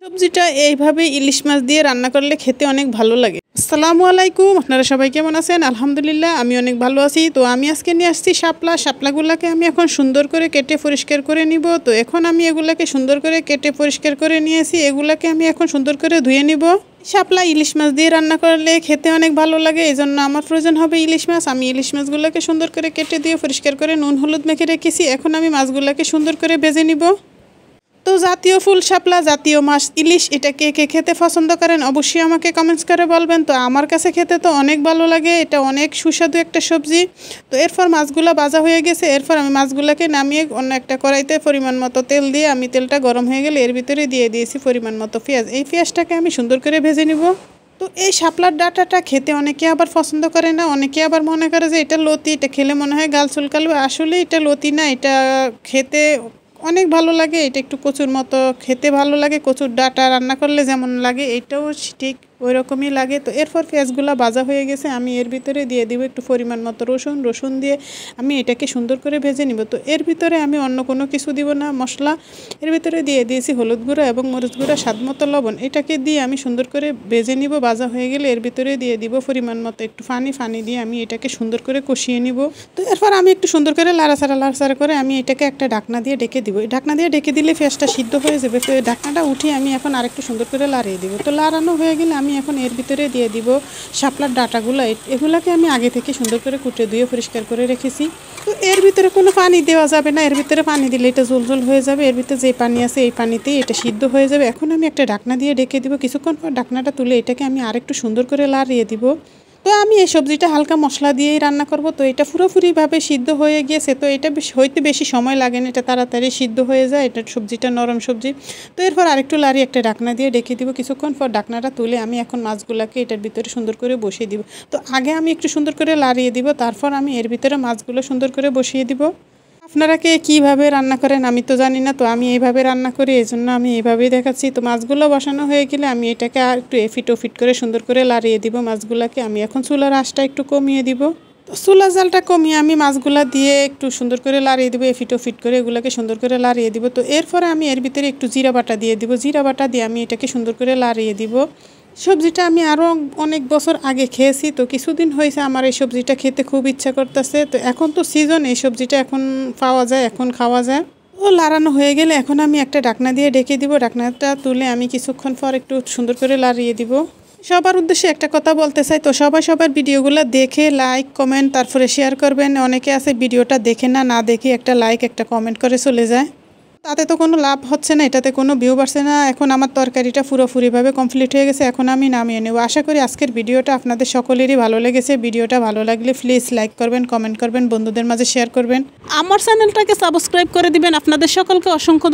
সবজিটা এইভাবে ইলিশ মাছ দিয়ে রান্না করলে খেতে অনেক ভালো লাগে। আসসালামু আলাইকুম, আপনারা সবাই কেমন আছেন? আলহামদুলিল্লাহ আমি অনেক ভালো আছি। তো আমি আজকে নিয়ে আসছি শাপলাগুলোকে আমি এখন সুন্দর করে কেটে পরিষ্কার করে নিব। তো এখন আমি এগুলাকে সুন্দর করে কেটে পরিষ্কার করে নিয়েছি, এগুলাকে আমি এখন সুন্দর করে ধুয়ে নিব। শাপলা ইলিশ মাছ দিয়ে রান্না করলে খেতে অনেক ভালো লাগে, এই জন্য আমার প্রয়োজন হবে ইলিশ মাছ। আমি ইলিশ মাছগুলোকে সুন্দর করে কেটে দিয়ে পরিষ্কার করে নুন হলুদ মেখে রেখেছি। এখন আমি মাছগুলোকে সুন্দর করে ভেজে নিব। তো জাতীয় ফুল শাপলা, জাতীয় মাছ ইলিশ, এটা কে কে খেতে পছন্দ করেন অবশ্যই আমাকে কমেন্টস করে বলবেন। তো আমার কাছে খেতে তো অনেক ভালো লাগে, এটা অনেক সুস্বাদু একটা সবজি। তো এরপর মাছগুলো ভাজা হয়ে গেছে, এরপর আমি মাছগুলোকে নামিয়ে অন্য একটা কড়াইতে পরিমাণ মতো তেল দিয়ে আমি তেলটা গরম হয়ে গেলে এর ভিতরে দিয়ে দিয়েছি পরিমাণ মতো পেঁয়াজ। এই পেঁয়াজটাকে আমি সুন্দর করে ভেজে নিব। তো এই শাপলার ডাঁটাটা খেতে অনেকে আবার পছন্দ করে না, অনেকে আবার মনে করে যে এটা লতি, এটা খেলে মনে হয় গাল চুলকালো। আসলে এটা লতি না, এটা খেতে অনেক ভালো লাগে। এটা একটু কচুর মতো খেতে ভালো লাগে, কচুর ডাঁটা রান্না করলে যেমন লাগে এটাও ঠিক ওই রকমই লাগে। তো এরপর পেঁয়াজগুলো ভাজা হয়ে গেছে, আমি এর ভিতরে দিয়ে দিব একটু পরিমাণ মতো রসুন দিয়ে আমি এটাকে সুন্দর করে ভেজে নিব। তো এর ভিতরে আমি অন্য কোনো কিছু দিব না মশলা, এর ভিতরে দিয়ে দিয়েছি হলুদ গুঁড়া এবং মরিচ গুঁড়া, স্বাদ মতো লবণ। এটাকে দিয়ে আমি সুন্দর করে ভেজে নিব। ভাজা হয়ে গেলে এর ভিতরে দিয়ে দিব পরিমাণ মতো একটু পানি দিয়ে আমি এটাকে সুন্দর করে কষিয়ে নিব। তো এরপর আমি একটু সুন্দর করে লাড়াচাড়া করে আমি এটাকে একটা ঢাকনা দিয়ে ঢেকে দিব। এই ঢাকনা দিয়ে ঢেকে দিলে পেঁয়াজটা সিদ্ধ হয়ে যাবে। তো এই ঢাকনাটা উঠিয়ে আমি এখন আরেকটু সুন্দর করে লাড়িয়ে দিব। তো লাড়ানো হয়ে গেলে আমি এখন এর ভিতরে দিয়ে দিব শাপলার ডাঁটাগুলো। এগুলোকে আমি আগে থেকে সুন্দর করে কুটে ধুয়ে পরিষ্কার করে রেখেছি। তো এর ভিতরে কোনো পানি দেওয়া যাবে না, এর ভিতরে পানি দিলে এটা ঝোল হয়ে যাবে। এর ভিতরে যে পানি আছে এই পানিতেই এটা সিদ্ধ হয়ে যাবে। এখন আমি একটা ঢাকনা দিয়ে ঢেকে দিব। কিছুক্ষণ পর ঢাকনাটা তুলে এটাকে আমি আরেকটু সুন্দর করে লাড়িয়ে দিব। তো আমি এই সবজিটা হালকা মশলা দিয়েই রান্না করব। তো এটা পুরোপুরিভাবে সিদ্ধ হয়ে গিয়েছে, তো এটা হইতে বেশি সময় লাগে না, এটা তাড়াতাড়ি সিদ্ধ হয়ে যায়, এটা সবজিটা নরম সবজি। তো এরপর আরেকটু লাড়ি একটা ঢাকনা দিয়ে ঢেকে দিব। কিছুক্ষণ পর ঢাকনাটা তুলে আমি এখন মাছগুলোকে এটার ভিতরে সুন্দর করে বসিয়ে দিব। তো আগে আমি একটু সুন্দর করে লাড়িয়ে দিব, তারপর আমি এর ভিতরে মাছগুলো সুন্দর করে বসিয়ে দিব। আপনারা কে কীভাবে রান্না করেন আমি তো জানি না, তো আমি এইভাবে রান্না করি, এই জন্য আমি এইভাবেই দেখাচ্ছি। তো মাছগুলো বসানো হয়ে গেলে আমি এটাকে আর একটু এফিট ওফিট করে সুন্দর করে লাড়িয়ে দিব মাছগুলোকে। আমি এখন চুলার আঁচটা একটু কমিয়ে দিব। তো চুলা জালটা কমিয়ে আমি মাছগুলো দিয়ে একটু সুন্দর করে লাড়িয়ে দিব, এফিট ওফিট করে এগুলোকে সুন্দর করে লাড়িয়ে দিব। তো এরপরে আমি এর ভিতরে একটু জিরা বাটা দিয়ে দিব। জিরা বাটা দিয়ে আমি এটাকে সুন্দর করে লাড়িয়ে দিব। সবজিটা আমি আরও অনেক বছর আগে খেয়েছি, তো কিছুদিন হয়েছে আমার এই সবজিটা খেতে খুব ইচ্ছা করতেছে। তো এখন তো সিজন, এই সবজিটা এখন পাওয়া যায়, এখন খাওয়া যায়। ও লাড়ানো হয়ে গেলে এখন আমি একটা ঢাকনা দিয়ে ঢেকে দিব। ঢাকনাটা তুলে আমি কিছুক্ষণ পর একটু সুন্দর করে লাড়িয়ে দিব। সবার উদ্দেশ্যে একটা কথা বলতে চাই, তো সবার ভিডিওগুলো দেখে লাইক কমেন্ট তারপরে শেয়ার করবেন। অনেকে আছে ভিডিওটা দেখে না দেখে একটা লাইক একটা কমেন্ট করে চলে যায়, তাতে তো কোনো লাভ হচ্ছে না, এটাতে কোনো ভিউ বাড়ছে না। এখন আমার তরকারিটা পুরোপুরিভাবে কমপ্লিট হয়ে গেছে, এখন আমি নামিয়ে নেব। আশা করি আজকের ভিডিওটা আপনাদের সকলেরই ভালো লেগেছে। ভিডিওটা ভালো লাগলে প্লিজ লাইক করবেন, কমেন্ট করবেন, বন্ধুদের মাঝে শেয়ার করবেন, আমার চ্যানেলটাকে সাবস্ক্রাইব করে দিবেন। আপনাদের সকলকে অসংখ্য